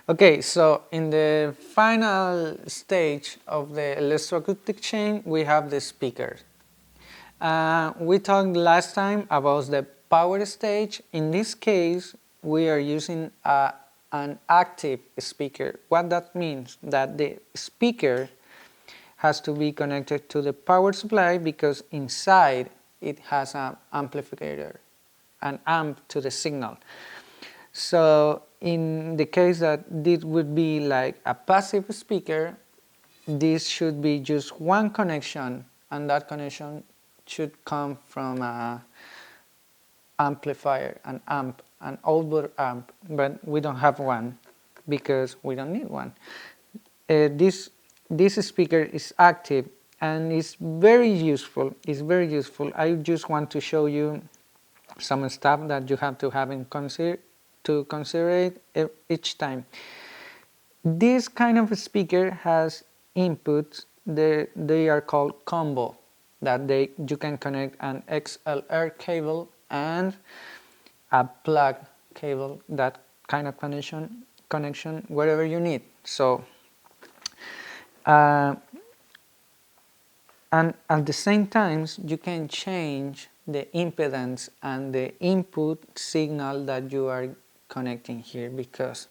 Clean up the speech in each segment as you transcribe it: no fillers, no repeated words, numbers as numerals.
Okay, so in the final stage of the electroacoustic chain, we have the speakers. We talked last time about the power stage. In this case, we are using an active speaker. What that means? That the speaker has to be connected to the power supply because inside it has an amplifier, an amp to the signal. So in the case that this would be like a passive speaker, this should be just one connection, and that connection should come from an amplifier, an amp, an outboard amp, but we don't have one because we don't need one. This speaker is active and it's very useful. It's very useful. I just want to show you some stuff that you have to have in consider each time. This kind of speaker has inputs. They are called combo. That you can connect an XLR cable and a plug cable. That kind of connection wherever you need. So. And at the same time, you can change the impedance and the input signal that you are connecting here, because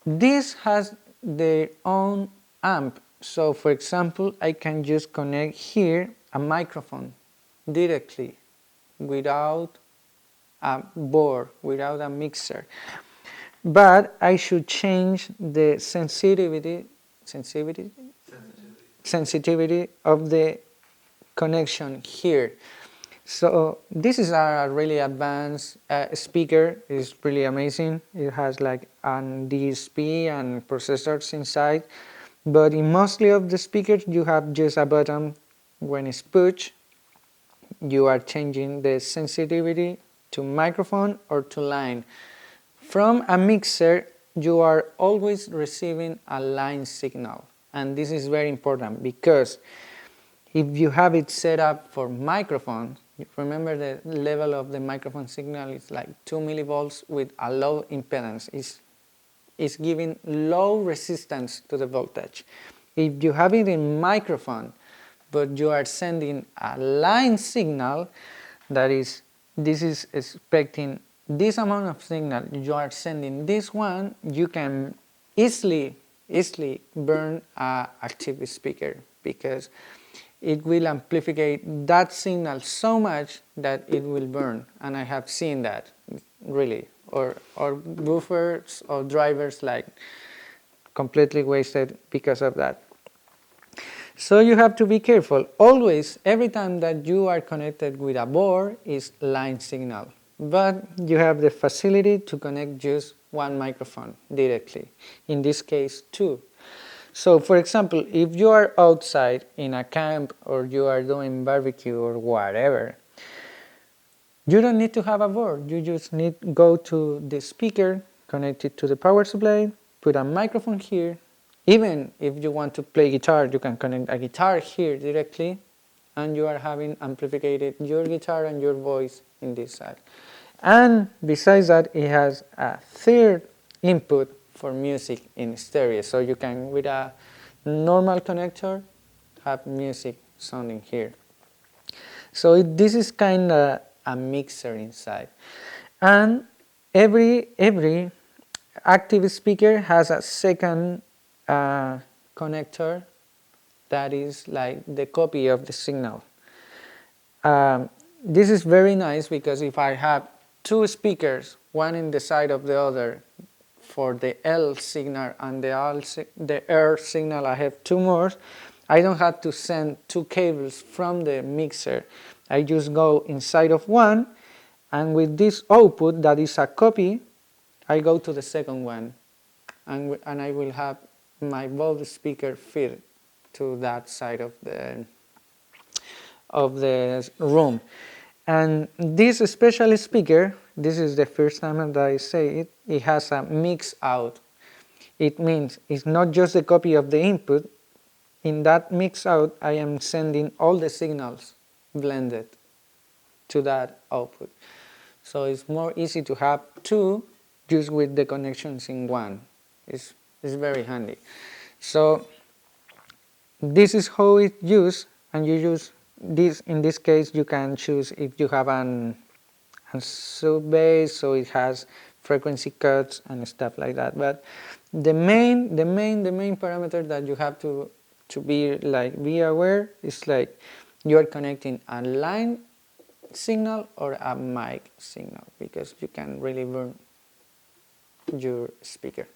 this has their own amp. So for example, I can just connect here a microphone directly without a board, without a mixer. But I should change the sensitivity of the connection here. So this is a really advanced speaker. It's really amazing. It has like an DSP and processors inside, but in mostly of the speakers you have just a button. When it's pushed, you are changing the sensitivity to microphone or to line. From a mixer, you are always receiving a line signal. And this is very important because if you have it set up for microphone, remember the level of the microphone signal is like 2 millivolts with a low impedance. It's giving low resistance to the voltage. If you have it in microphone, but you are sending a line signal, this is expecting this amount of signal, you are sending this one, you can easily burn an active speaker because it will amplify that signal so much that it will burn. And I have seen that, really. Or buffers or drivers like completely wasted because of that. So you have to be careful. Always, every time that you are connected with a board is line signal. But you have the facility to connect just one microphone directly. In this case, two. So for example, if you are outside in a camp or you are doing barbecue or whatever, you don't need to have a board. You just need to go to the speaker, connect it to the power supply, put a microphone here. Even if you want to play guitar, you can connect a guitar here directly, and you are having amplified your guitar and your voice in this side. And besides that, it has a third input for music in stereo. So you can, with a normal connector, have music sounding here. So this is kind of a mixer inside. And every active speaker has a second connector that is like the copy of the signal. This is very nice because if I have two speakers, one in the side of the other, for the L signal and the R signal, I have two more. I don't have to send two cables from the mixer. I just go inside of one, and with this output that is a copy, I go to the second one, and I will have my both speaker fit to that side of the room. And this special speaker, this is the first time that I say it, it has a mix out. It means it's not just a copy of the input. In that mix out, I am sending all the signals blended to that output. So it's more easy to have two just with the connections in one. It's very handy. So this is how it's used, and you use this. In this case, you can choose if you have a sub bass, so it has frequency cuts and stuff like that. But the main parameter that you have to be aware is like you are connecting a line signal or a mic signal, because you can really burn your speaker.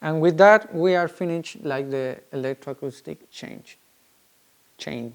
And with that, we are finished like the electroacoustic chain.